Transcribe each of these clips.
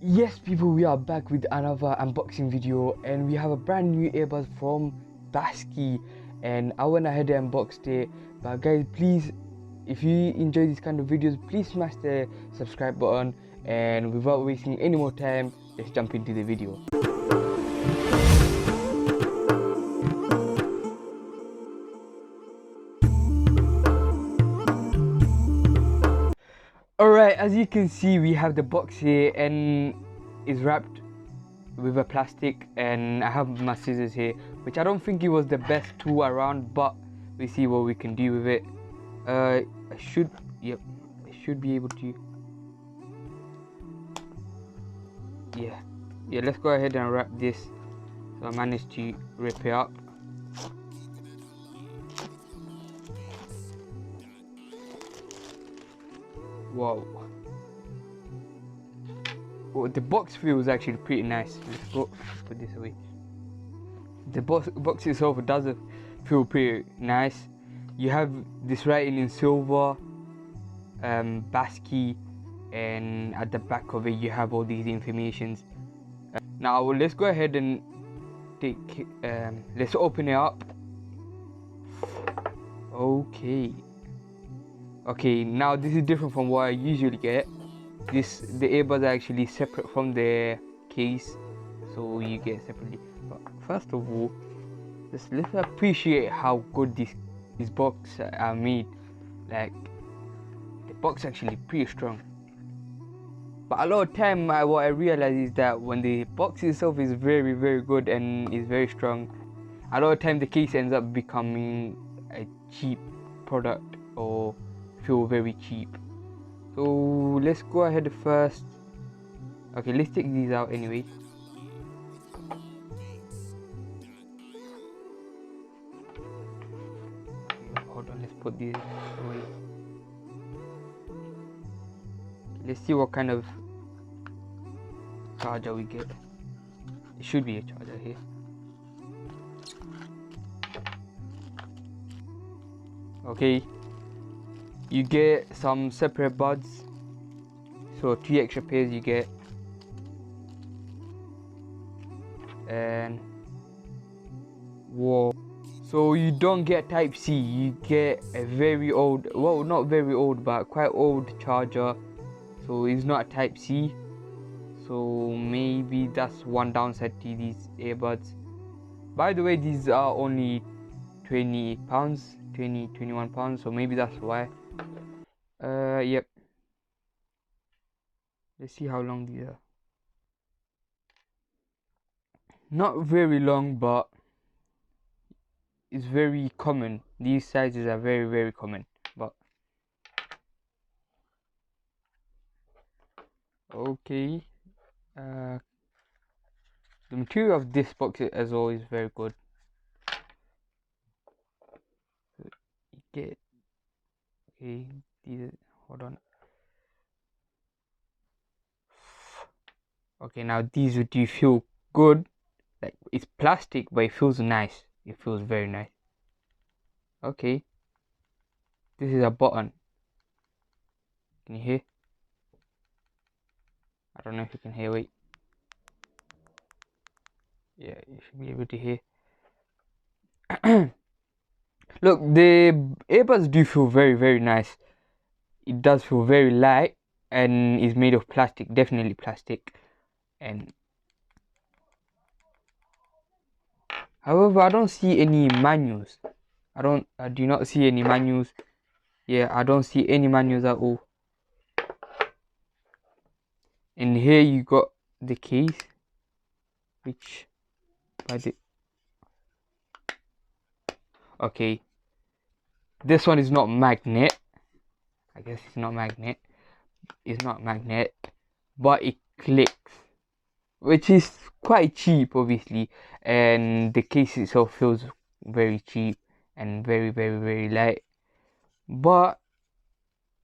Yes people, we are back with another unboxing video, and we have a brand new earbuds from Basskye, and I went ahead and unboxed it. But guys, please, if you enjoy these kind of videos, please smash the subscribe button, and without wasting any more time, let's jump into the video. Alright, as you can see, we have the box here and it's wrapped with a plastic, and I have my scissors here, which I don't think it was the best tool around, but we see what we can do with it. I should be able to, yeah, let's go ahead and wrap this. So I managed to rip it up. Wow. Well, the box feels actually pretty nice. Let's go put this away. The box itself does feel pretty nice. You have this writing in silver, Basskye, and at the back of it you have all these informations. Now let's go ahead and let's open it up. Okay, now this is different from what I usually get. The earbuds are actually separate from the case, so you get separately. But first of all, let's appreciate how good this box are made. Like, the box actually pretty strong. But a lot of time, what I realize is that when the box itself is very good and is very strong, a lot of time the case ends up becoming a cheap product or feel very cheap. So let's go ahead first. Okay, let's take these out anyway. Hold on, let's put these away. Let's see what kind of charger we get. It should be a charger here. Okay, you get some separate buds, so 2 extra pairs you get, and whoa, so you don't get type C, you get a very old, well, not very old but quite old charger, so it's not a type C. So maybe that's one downside to these earbuds. By the way, these are only £20, 21 pounds, so maybe that's why. Yep, let's see how long these are. Not very long, but it's very common. These sizes are very common. But okay, the material of this box as well is very good. You get, okay, these, hold on. Okay, now these do feel good. Like, it's plastic, but it feels nice. It feels very nice. Okay, this is a button. Can you hear? I don't know if you can hear. Wait. Yeah, you should be able to hear. Look, the earbuds do feel very nice. It does feel very light and is made of plastic, definitely plastic. And however, I don't see any manuals. I do not see any manuals. Yeah, I don't see any manuals at all. And here you got the case, which by the, okay, this one is not magnet. I guess it's not magnet. It's not magnet, but it clicks, which is quite cheap, obviously. And the case itself feels very cheap and very light. But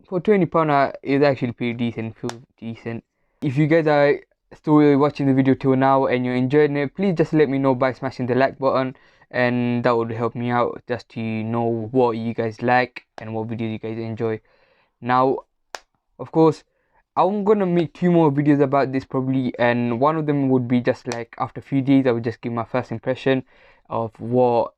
for £20, it's actually pretty decent. Feels decent. If you guys are still watching the video till now and you're enjoying it, please just let me know by smashing the like button, and that would help me out just to know what you guys like and what videos you guys enjoy. Now, of course, I'm gonna make 2 more videos about this probably, and one of them would be just like after a few days I would just give my first impression of what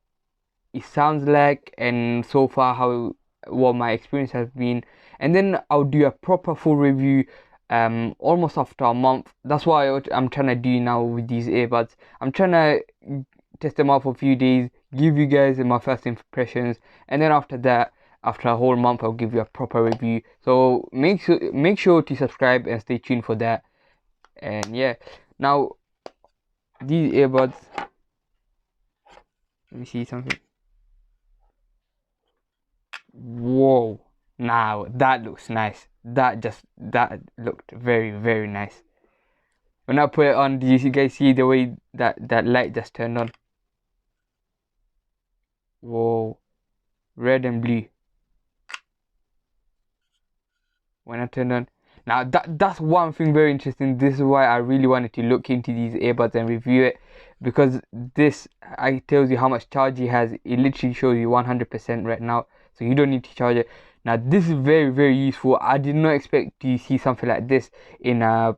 it sounds like, and so far what my experience has been, and then I'll do a proper full review almost after a month. That's what I'm trying to do now with these earbuds. I'm trying to test them out for a few days, give you guys my first impressions, and then after that, after a whole month, I'll give you a proper review. So make sure to subscribe and stay tuned for that. And yeah, now these earbuds, let me see something. Whoa, now that looks nice. That looked very, very nice. When I put it on, do you guys see the way that light just turned on? Whoa, red and blue. When I turned on, now that's one thing very interesting. This is why I really wanted to look into these earbuds and review it, because this I tells you how much charge it has. It literally shows you 100% right now, so you don't need to charge it. Now this is very, very useful. I did not expect to see something like this in a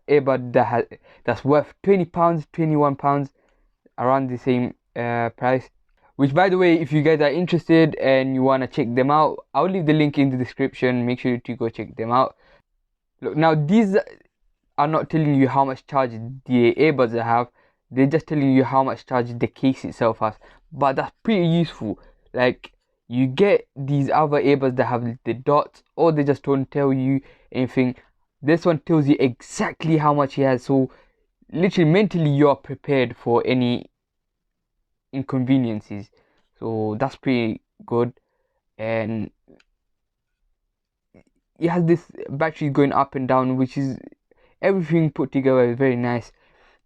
earbud that's worth £20, £21, around the same price. Which, by the way, if you guys are interested and you want to check them out, I'll leave the link in the description. Make sure to go check them out. Look, now these are not telling you how much charge the earbuds have. They're just telling you how much charge the case itself has. But that's pretty useful. Like, you get these other earbuds that have the dots, or they just don't tell you anything. This one tells you exactly how much it has. So literally mentally you're prepared for any inconveniences. So that's pretty good. And it has this battery going up and down, which is everything put together is very nice.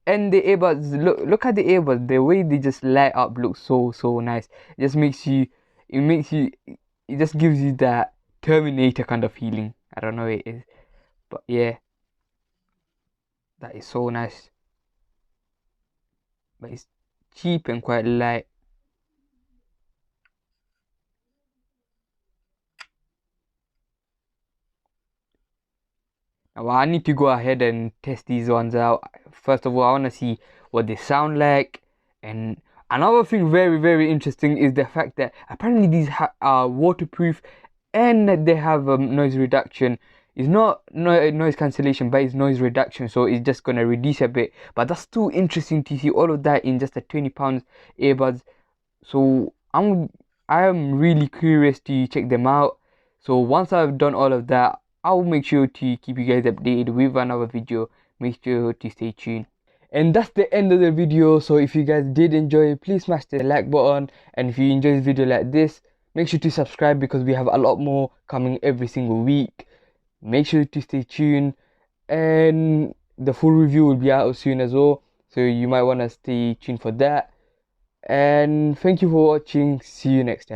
And the earbuds, look at the earbuds, the way they just light up looks so nice. It just it just gives you that Terminator kind of feeling. I don't know what it is, but yeah, that is so nice. But it's cheap and quite light. Now I need to go ahead and test these ones out. First of all, I want to see what they sound like. And another thing very, very interesting is the fact that apparently these are waterproof, and they have noise reduction. It's not noise cancellation, but it's noise reduction, so it's just gonna reduce a bit. But that's too interesting to see all of that in just a £20 earbuds. So I am really curious to check them out. So once I've done all of that, I'll make sure to keep you guys updated with another video. Make sure to stay tuned. And that's the end of the video. So if you guys did enjoy, please smash the like button. And if you enjoy this video like this, make sure to subscribe, because we have a lot more coming every single week. Make sure to stay tuned, and the full review will be out soon as well, so you might want to stay tuned for that. And thank you for watching. See you next time.